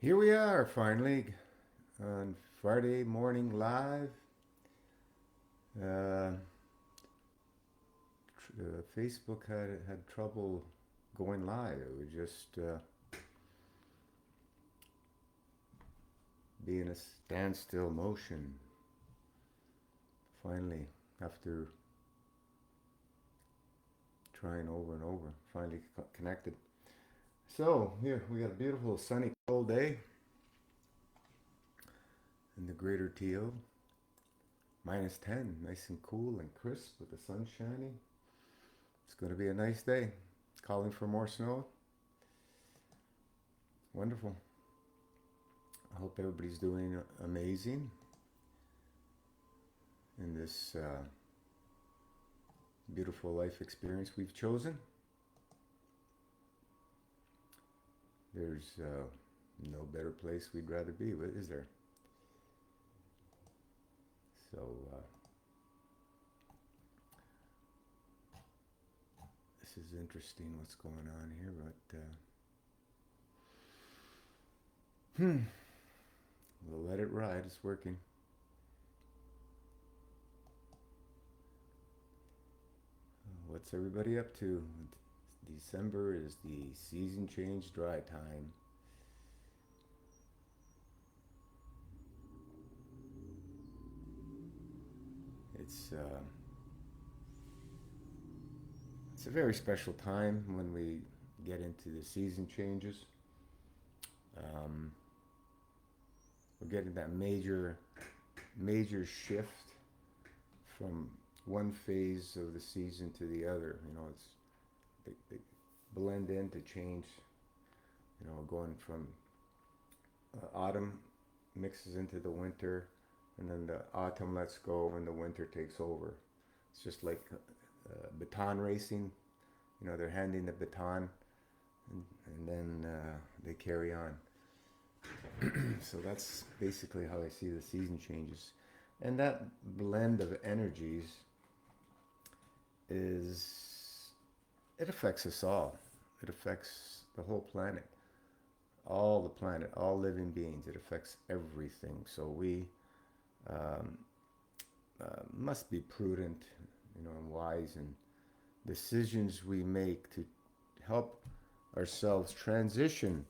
Here we are finally on Friday morning live. Uh, Facebook had trouble going live. It would just be in a standstill motion. Finally, after trying over and over, finally connected. So here we got a beautiful sunny cold day in the greater TO. -10, nice and cool and crisp with the sun shining. It's going to be a nice day. Calling for more snow. Wonderful. I hope everybody's doing amazing in this beautiful life experience we've chosen. There's no better place we'd rather be, is there? So this is interesting what's going on here, but we'll let it ride. It's working. What's everybody up to? December is the season change dry time. It's uh, it's a very special time when we get into the season changes. Um, we're getting that major shift from one phase of the season to the other. They blend in to change. Going from autumn mixes into the winter, and then the autumn lets go and the winter takes over. It's just like baton racing. They're handing the baton, and then they carry on. So that's basically how I see the season changes, and that blend of energies is it affects us all. It affects the whole planet, all the planet, all living beings. It affects everything. So we um, must be prudent, and wise in decisions we make to help ourselves transition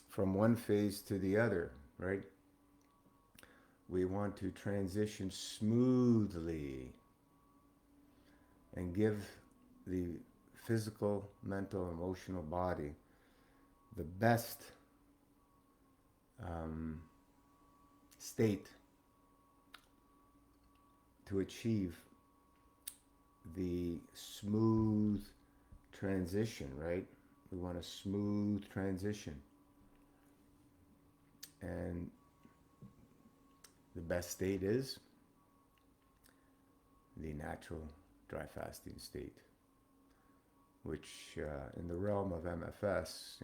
from one phase to the other, right? We want to transition smoothly and give the physical, mental, emotional body the best um, state to achieve the smooth transition, right? We want a smooth transition. And the best state is the natural dry fasting state, which in the realm of MFS,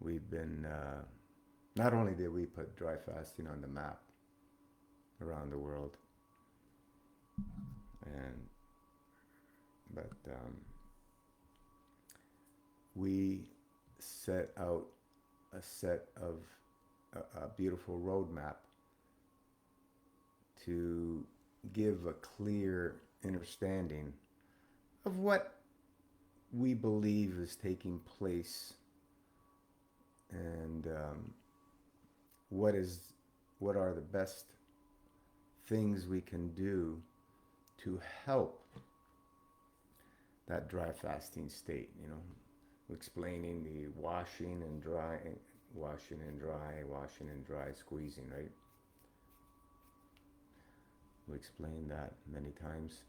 we've been, not only did we put dry fasting on the map around the world, and but we set out a set of a beautiful roadmap to give a clear understanding of what we believe is taking place, and what is what are the best things we can do to help that dry fasting state. Explaining the washing and dry, washing and dry, squeezing, right? We explained that many times.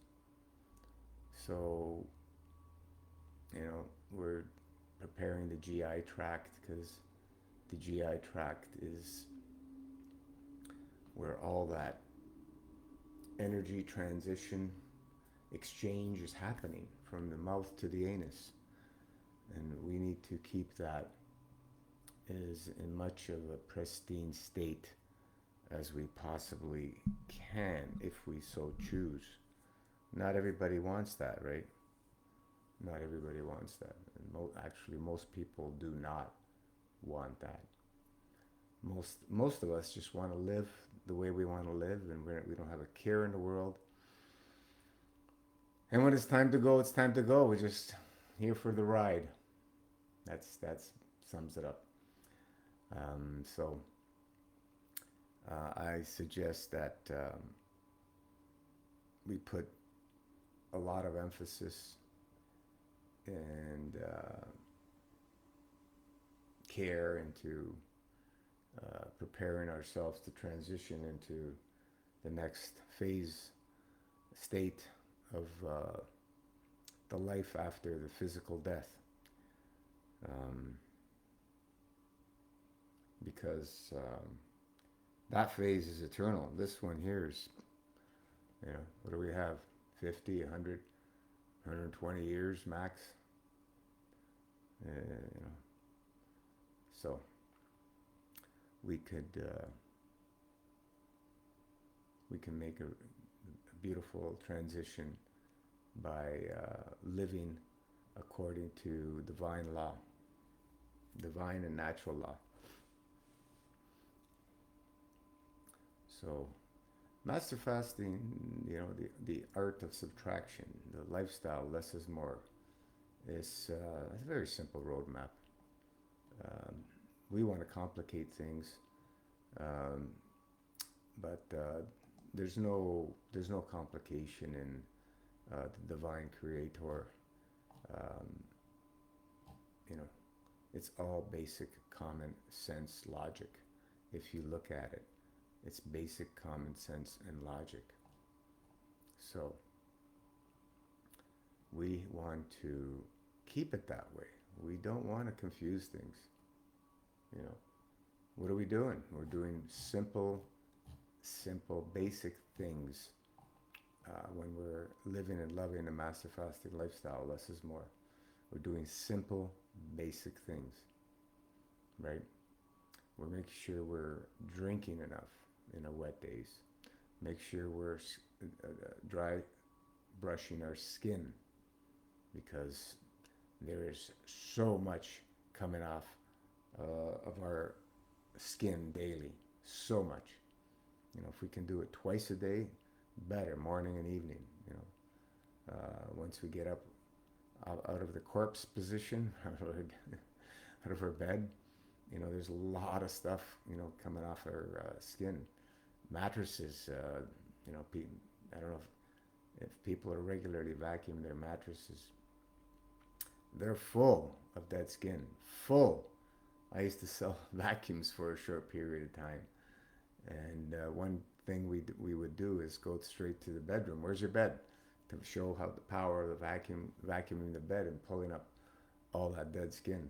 So, we're preparing the GI tract, because the GI tract is where all that energy transition exchange is happening from the mouth to the anus. And we need to keep that as in much of a pristine state as we possibly can, if we so choose. Not everybody wants that, right? Not everybody wants that. And actually, most people do not want that. Most of us just want to live the way we want to live, and we don't have a care in the world. And when it's time to go, it's time to go. We're just here for the ride. That's sums it up. So I suggest that we put a lot of emphasis and care into preparing ourselves to transition into the next phase, state of the life after the physical death. Um, because that phase is eternal. This one here is, what do we have? 50, 100, 120 years max. You know, so we could we can make a beautiful transition by living according to divine law, divine and natural law. So, master fasting, the art of subtraction, the lifestyle, less is more, is a very simple roadmap. Um, we want to complicate things, um, but there's no complication in the divine creator. Um, you know, it's all basic common sense logic. If you look at it, it's basic common sense and logic. So we want to keep it that way. We don't want to confuse things. You know, what are we doing? We're doing simple, basic things when we're living and loving a master fasting lifestyle. Less is more. We're doing simple, basic things, right? We're making sure we're drinking enough in our wet days. Make sure we're dry brushing our skin, because there is so much coming off of our skin daily. So much. If we can do it twice a day, better, morning and evening. Once we get up out of the corpse position, out of our bed, there's a lot of stuff, coming off our skin. Mattresses, I don't know if people are regularly vacuuming their mattresses. They're full of dead skin. Full. I used to sell vacuums for a short period of time. And one thing we would do is go straight to the bedroom. Where's your bed? To show how the power of the vacuuming the bed and pulling up all that dead skin.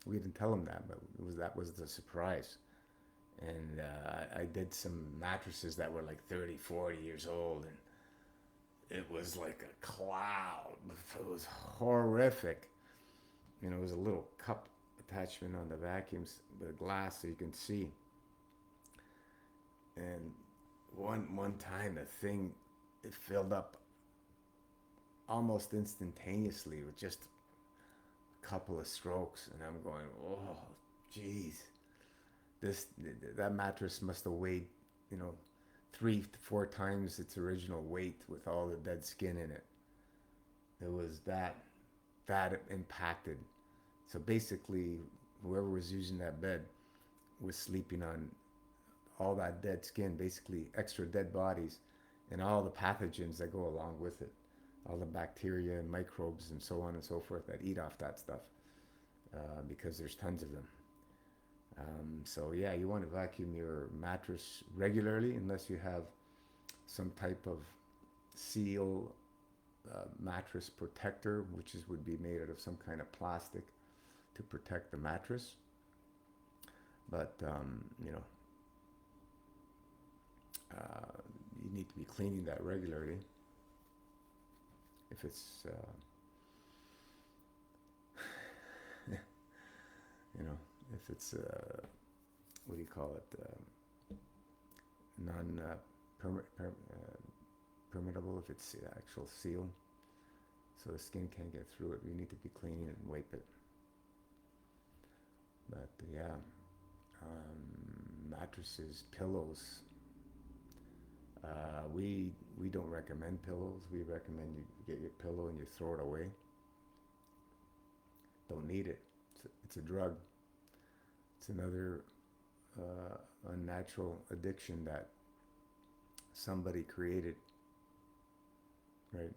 We didn't tell them that, but that was the surprise. And I did some mattresses that were like 30, 40 years old, and it was like a cloud. It was horrific. It was a little cup attachment on the vacuums with a glass so you can see. And one time the thing, it filled up almost instantaneously with just a couple of strokes, and I'm going, oh, geez, that mattress must have weighed, 3 to 4 times its original weight with all the dead skin in it. It was that impacted. So basically, whoever was using that bed was sleeping on all that dead skin, basically extra dead bodies, and all the pathogens that go along with it, all the bacteria and microbes and so on and so forth that eat off that stuff, because there's tons of them. So yeah, you want to vacuum your mattress regularly, unless you have some type of seal mattress protector, which would be made out of some kind of plastic to protect the mattress. But you need to be cleaning that regularly. If it's if it's what do you call it, non permeable, if it's the actual seal, so the skin can't get through it, you need to be cleaning it and wipe it. But yeah, mattresses, pillows. We don't recommend pillows. We recommend you get your pillow and you throw it away. Don't need it. It's a drug. It's another unnatural addiction that somebody created, right?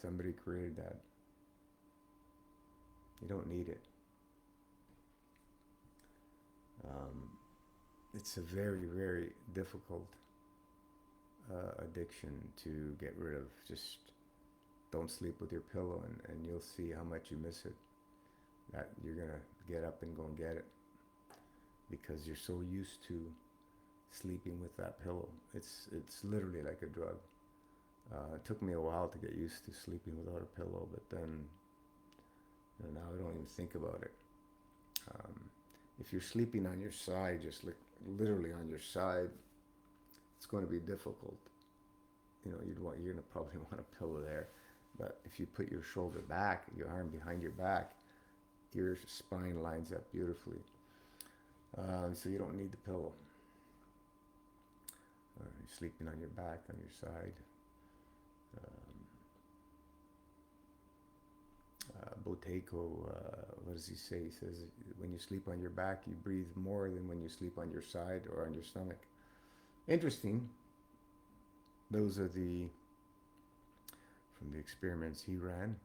Somebody created that. You don't need it. Um, it's a very, very difficult addiction to get rid of. Just don't sleep with your pillow, and you'll see how much you miss it. That you're gonna get up and go and get it because you're so used to sleeping with that pillow. It's literally like a drug. It took me a while to get used to sleeping without a pillow, but then now I don't even think about it. Um, if you're sleeping on your side, just like literally on your side, it's going to be difficult. You're gonna probably want a pillow there, but if you put your shoulder back, your arm behind your back, your spine lines up beautifully. So you don't need the pillow. You're sleeping on your back, on your side. Boteco, what does he say? He says, when you sleep on your back, you breathe more than when you sleep on your side or on your stomach. Interesting. Those are from the experiments he ran.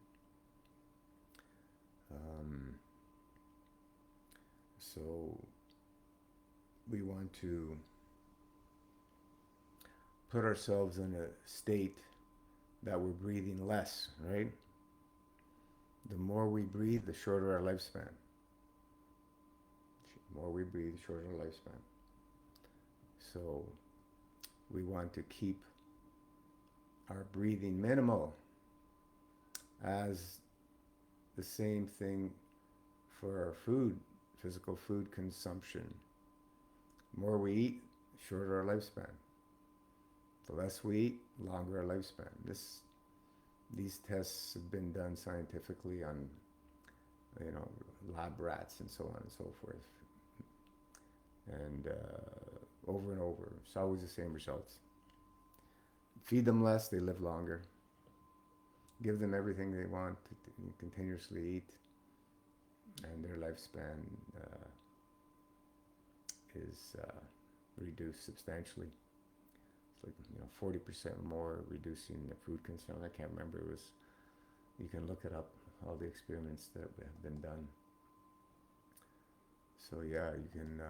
So we want to put ourselves in a state that we're breathing less, right? The more we breathe, the shorter our lifespan. The more we breathe, the shorter our lifespan. So we want to keep our breathing minimal, as the same thing for our food, physical food consumption. The more we eat, shorter our lifespan. The less we eat, longer our lifespan. These tests have been done scientifically on, lab rats and so on and so forth, and over and over. It's always the same results. Feed them less, they live longer. Give them everything they want to continuously eat, and their lifespan is reduced substantially. It's like 40% more reducing the food consumption. I can't remember. You can look it up. All the experiments that have been done. So yeah, you can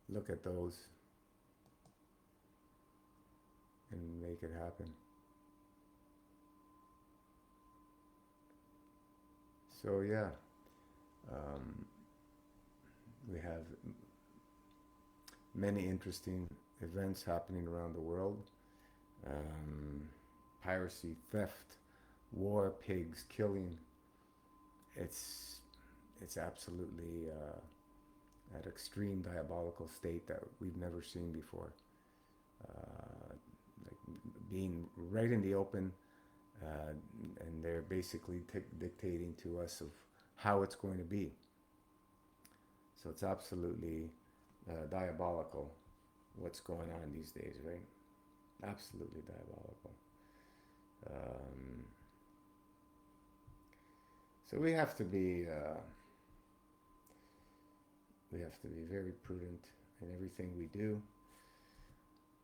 look at those and make it happen. So yeah, we have many interesting events happening around the world. Piracy, theft, war, pigs, killing. It's absolutely an extreme diabolical state that we've never seen before. Like being right in the open, and they're basically dictating to us of how it's going to be. So it's absolutely diabolical what's going on these days, right? Absolutely diabolical. So we have to be very prudent in everything we do.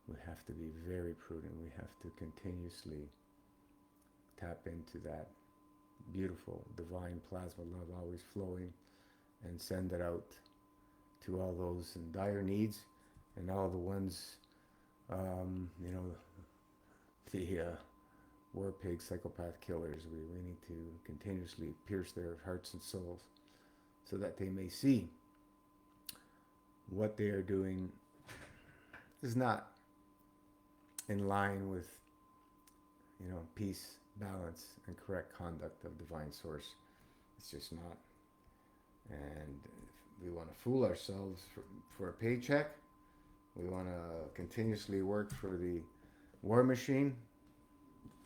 We have to be very prudent. We have to continuously tap into that beautiful divine plasma love always flowing, and send it out to all those in dire needs, and all the ones, the war pig psychopath killers. We need to continuously pierce their hearts and souls so that they may see what they are doing is not in line with, peace, balance, and correct conduct of divine source. It's just not. And if we want to fool ourselves for a paycheck, we want to continuously work for the war machine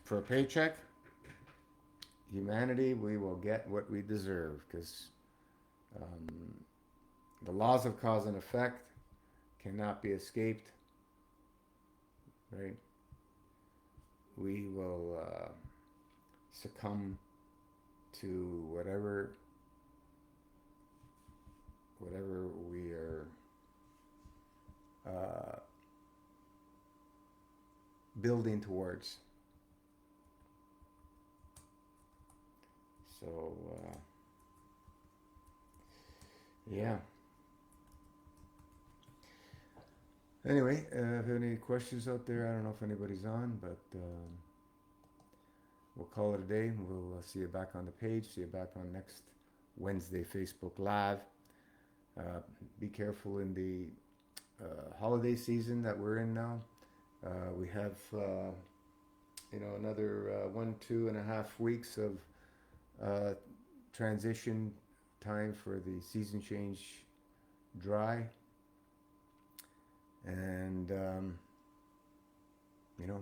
for a paycheck, humanity, we will get what we deserve, because The laws of cause and effect cannot be escaped, right? We will succumb to whatever we are building towards. So yeah. Anyway, if you have any questions out there, I don't know if anybody's on, but we'll call it a day. We'll see you back on the page. See you back on next Wednesday Facebook Live. Be careful in the holiday season that we're in now. We have another 1.5 weeks of transition time for the season change dry, and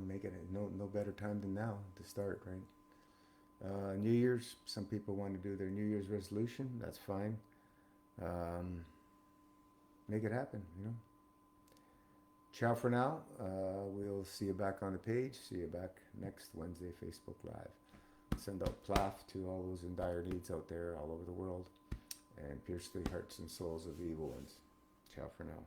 make it no better time than now to start, right? New Year's, some people want to do their New Year's resolution. That's fine. Make it happen, Ciao for now. We'll see you back on the page. See you back next Wednesday Facebook Live. Send out plaf to all those in dire needs out there all over the world, and pierce the hearts and souls of the evil ones. Ciao for now.